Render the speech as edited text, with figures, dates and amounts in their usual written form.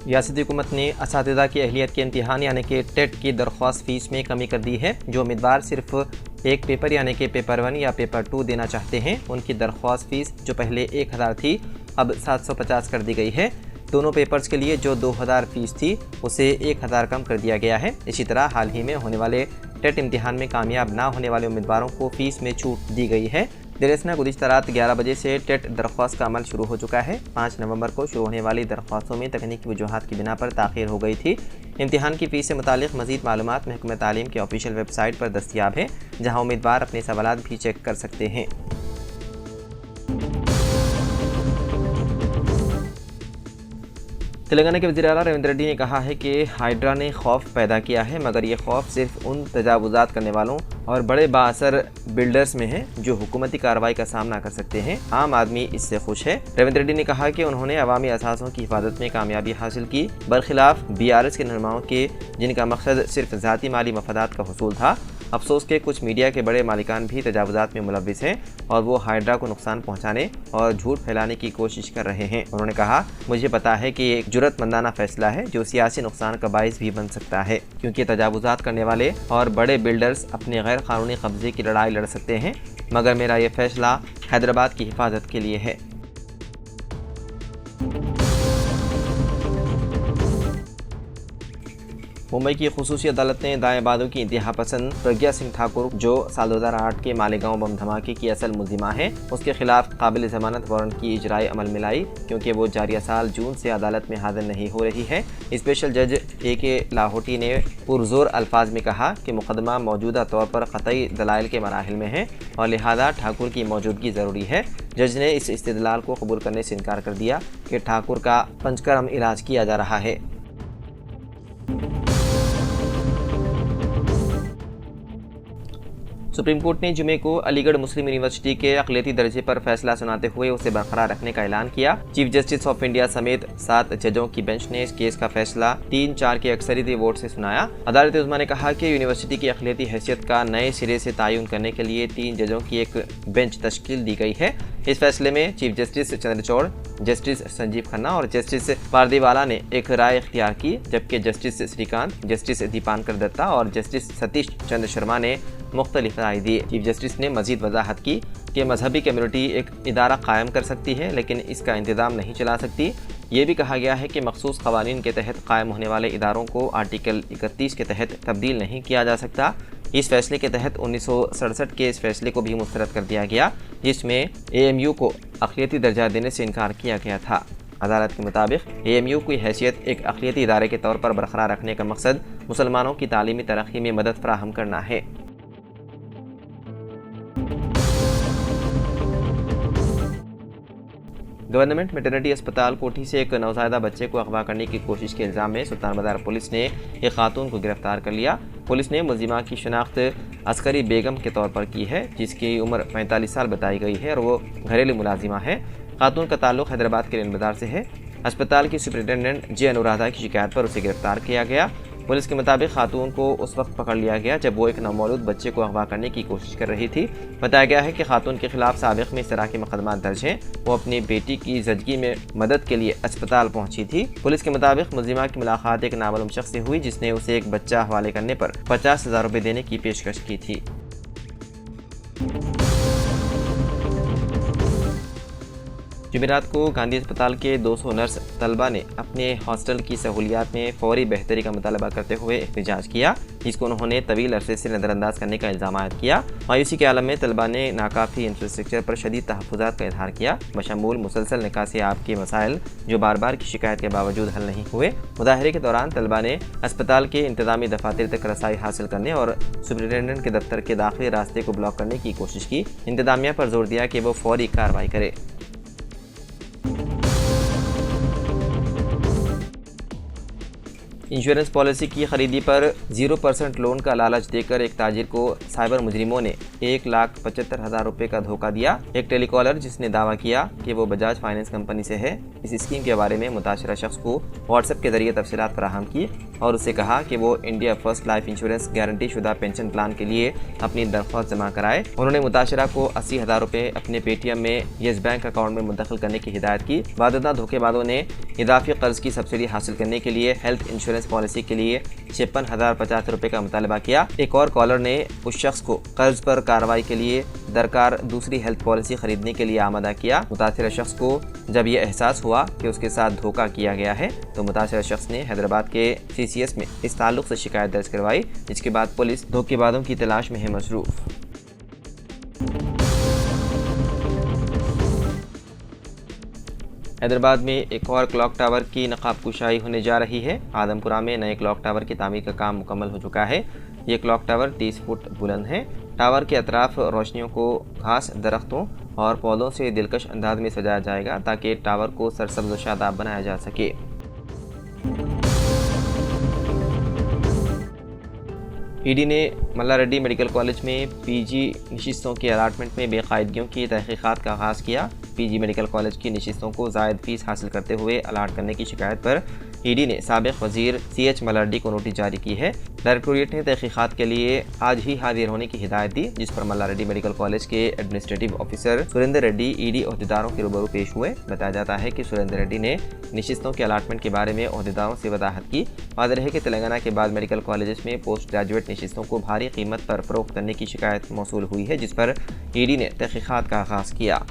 रियासती हुकूमत ने असातिज़ा की अहलियत के इम्तिहान यानी कि टेट की दरख्वास्त फ़ीस में कमी कर दी है। जो उम्मीदवार सिर्फ एक पेपर यानी कि पेपर 1 या पेपर 2 देना चाहते हैं, उनकी दरख्वास्त फ़ीस जो पहले 1000 थी अब 750 कर दी गई है। दोनों पेपर्स के लिए जो 2000 फ़ीस थी उसे 1000 कम कर दिया गया है। इसी तरह हाल ही में होने वाले टेट इम्तिहान में कामयाब ना होने वाले उम्मीदवारों को फ़ीस में छूट दी गई है। दरअसल गुज़िश्ता रात 11 बजे से टेट दरख्वास्त का अमल शुरू हो चुका है। 5 नवंबर को शुरू होने वाली दरख्वास्तों में तकनीकी वजूहात की बिना पर ताख़ीर हो गई थी। इम्तिहान की फ़ीस से मुतालिक मज़ीद मालूमात महकमा तालीम के ऑफिशियल वेबसाइट पर दस्तियाब है, जहाँ उम्मीदवार अपने सवालात भी चेक कर सकते हैं। तेलंगाना के वज़ीर आला रेवंत रेड्डी ने कहा है कि हाइड्रा ने खौफ पैदा किया है, मगर ये खौफ सिर्फ उन तजावुज़ात करने वालों और बड़े बाअसर बिल्डर्स में है जो हुकूमती कार्रवाई का सामना कर सकते हैं। आम आदमी इससे खुश है। रेवंत रेड्डी ने कहा कि उन्होंने अवामी असासों की हिफाजत में कामयाबी हासिल की, बरखिलाफ BRS के रहनुमाओं के जिनका मकसद सिर्फ ज़ाती माली मफादात का हुसूल था। अफसोस के कुछ मीडिया के बड़े मालिकान भी तजावुज़ात में मुलव्विस हैं और वो हाइड्रा को नुकसान पहुंचाने और झूठ फैलाने की कोशिश कर रहे हैं। उन्होंने कहा, मुझे पता है कि ये एक जुर्रतमंदाना फैसला है जो सियासी नुकसान का बाइस भी बन सकता है, क्योंकि तजावुज़ात करने वाले और बड़े बिल्डर्स अपने गैर कानूनी कब्जे की लड़ाई लड़ सकते हैं, मगर मेरा ये फैसला हैदराबाद की हिफाजत के लिए है। मुंबई की खुसूसी अदालत ने दाएं बादों की इंतहा पसंद प्रज्ञा सिंह ठाकुर, जो साल 2008 के मालेगांव बम धमाके की असल मुल्जिमा है, उसके खिलाफ काबिल ज़मानत वारंट की इजराई अमल में लाई, क्योंकि वो जारिया साल जून से अदालत में हाजिर नहीं हो रही है। स्पेशल जज AK लाहौटी ने पुरजोर अल्फाज में कहा कि मुकदमा मौजूदा तौर पर क़तई दलाइल के मराहिल में है और लिहाजा ठाकुर की मौजूदगी ज़रूरी है। जज ने इस इस्तिदलाल को कबूल करने से इनकार कर दिया कि ठाकुर का पंचकर्म इलाज किया जा रहा है। सुप्रीम कोर्ट ने जुमे को अलीगढ़ मुस्लिम यूनिवर्सिटी के अक़लियती दर्जे पर फैसला सुनाते हुए उसे बरकरार रखने का ऐलान किया। चीफ जस्टिस ऑफ इंडिया समेत 7 जजों की बेंच ने इस केस का फैसला 3-4 के अक्सरियती वोट से सुनाया। अदालत उज़्मा ने कहा कि यूनिवर्सिटी की अक़लियती हैसियत का नए सिरे से तयन करने के लिए 3 जजों की एक बेंच तश्कील दी गई है। इस फैसले में chief justice Chandrachud, justice Sanjeev Khanna और जस्टिस पारदीवाला ने एक राय इख्तियार की, जबकि जस्टिस श्रीकांत, जस्टिस दीपांकर दत्ता और जस्टिस सतीश चंद्र शर्मा ने मुख्तलिफ राय दी। चीफ जस्टिस ने मजीद वजाहत की कि मजहबी कम्युनिटी एक इदारा कायम कर सकती है, लेकिन इसका इंतज़ाम नहीं चला सकती। ये भी कहा गया है कि मखसूस क़वानीन के तहत कायम होने वाले इदारों को आर्टिकल 31 के तहत तब्दील नहीं किया जा सकता। इस फैसले के तहत 1967 के इस फैसले को भी मुस्तरद कर दिया गया, जिसमें AMU को अक़लियती दर्जा देने से इनकार किया गया था। अदालत के मुताबिक AMU की हैसियत एक अक़लियती इदारे के तौर पर बरकरार रखने का मकसद मुसलमानों की तालीमी तरक्की में मदद फराहम करना है। गवर्नमेंट मैटरनिटी अस्पताल कोठी से एक नवज़ायदा बच्चे को अगवा करने की कोशिश के इल्ज़ाम में सुल्तान बाजार पुलिस ने एक खातून को गिरफ्तार कर लिया। पुलिस ने मुल्जिमा की शनाख्त अस्करी बेगम के तौर पर की है, जिसकी उम्र 45 साल बताई गई है और वो घरेलू मुलाजिमा है। खातून का ताल्लुक हैदराबाद के रेन बाजार से है। अस्पताल की सुपरिटेंडेंट J अनुराधा की शिकायत पर उसे गिरफ्तार किया गया। पुलिस के मुताबिक खातून को उस वक्त पकड़ लिया गया जब वो एक नवमौलूद बच्चे को अगवा करने की कोशिश कर रही थी। बताया गया है कि खातून के खिलाफ साबिक़ में इस तरह के मुकदमा दर्ज हैं। वो अपनी बेटी की ज़चगी में मदद के लिए अस्पताल पहुंची थी। पुलिस के मुताबिक मुल्जिमा की मुलाकात एक नामालूम शख्स से हुई, जिसने उसे एक बच्चा हवाले करने पर 50,000 रुपये देने की पेशकश की थी। जुमेरात को गांधी अस्पताल के 200 नर्स तलबा ने अपने हॉस्टल की सहूलियात में फौरी बेहतरी का मुतालबा करते हुए एहतजाज किया, जिसको उन्होंने तवील अरसे से नज़रअंदाज करने का इल्ज़ाम आयद किया। मायूसी के आलम में तलबा ने नाकाफ़ी इंफ्रास्ट्रक्चर पर शदीद तहफ़्फ़ुज़ात का इज़हार किया, बशमूल मुसलसल निकासी आब के मसाइल जो बार बार की शिकायत के बावजूद हल नहीं हुए। मुजाहरे के दौरान तलबा ने अस्पताल के इंतज़ामी दफातर तक रसाई हासिल करने और सुपरिटेंडेंट के दफ्तर के दाखिली रास्ते को ब्लॉक करने की कोशिश की। इंतज़ामिया पर जोर दिया कि वो फौरी कार्रवाई करे। इंश्योरेंस पॉलिसी की खरीदी पर 0% लोन का लालच देकर एक ताजिर को साइबर मुजरिमों ने 1,75,000 रुपये का धोखा दिया। एक टेलीकॉलर जिसने दावा किया कि वो बजाज फाइनेंस कंपनी से है, इस स्कीम के बारे में मुताशरा शख्स को व्हाट्सएप के जरिए तफसीलात फराहम की और उससे कहा कि वो India first life insurance guarantee शुदा पेंशन प्लान के लिए अपनी दरख्वास्त जमा कराए। उन्होंने मुताशरा को 80,000 रुपये अपने पेटीएम में येस बैंक अकाउंट में मुंतकिल करने की हिदायत की। वाददा धोखेबाजों ने इजाफी कर्ज की सब्सिडी हासिल करने के लिए हेल्थ इंश्योरेंस पॉलिसी के लिए 56,050 रुपये का मुतालबा किया। एक और कॉलर ने उस शख्स को कर्ज पर कार्रवाई के लिए दरकार दूसरी हेल्थ पॉलिसी खरीदने के लिए आमादा किया। मुतासिर शख्स को जब यह एहसास हुआ कि उसके साथ धोखा किया गया है तो मुतासिर शख्स ने हैदराबाद के CCS में इस ताल्लुक से शिकायत दर्ज करवाई, जिसके बाद पुलिस धोखेबाजों की तलाश में है मसरूफ। हैदराबाद में एक और क्लॉक टावर की नकाब कुशाई होने जा रही है। आदमपुरा में नए क्लॉक टावर की तामीर का काम मुकम्मल हो चुका है। ये क्लॉक टावर 30 फुट बुलंद है। टावर के अतराफ रोशनियों को घास, दरख्तों और पौधों से दिलकश अंदाज में सजाया जाएगा ताकि टावर को सरसब्ज़ व शादाब बनाया जा सके। ईडी ने मल्ला रेड्डी मेडिकल कॉलेज में PG नशिस्तों के अलाटमेंट में बेकायदगियों की तहकीकात का आगाज़ किया। PG मेडिकल कॉलेज की नशिस्तों को ज़ायद फीस हासिल करते हुए अलाट करने की शिकायत पर ईडी ने साबिक़ वज़ीर CH मल्ला रेड्डी को नोटिस जारी की है। डायरेक्टोरेट ने तहकीकात के लिए आज ही हाजिर होने की हिदायत दी, जिस पर मल्ला रेड्डी मेडिकल कॉलेज के administrative officer Surendra Reddy ED अहदेदारों के रूबरू पेश हुए। बताया जाता है कि सुरेंद्र रेड्डी ने नशिस्तों के अलाटमेंट के बारे में अहदेदारों से वजाहत की। वाज़ेह है कि तेलंगाना के बाद मेडिकल कॉलेज में पोस्ट ग्रेजुएट नशिस्तों को भारी कीमत पर फ़रोख्त करने की शिकायत मौसूल हुई है, जिस पर ईडी ने तहकीकात का आगाज़ किया।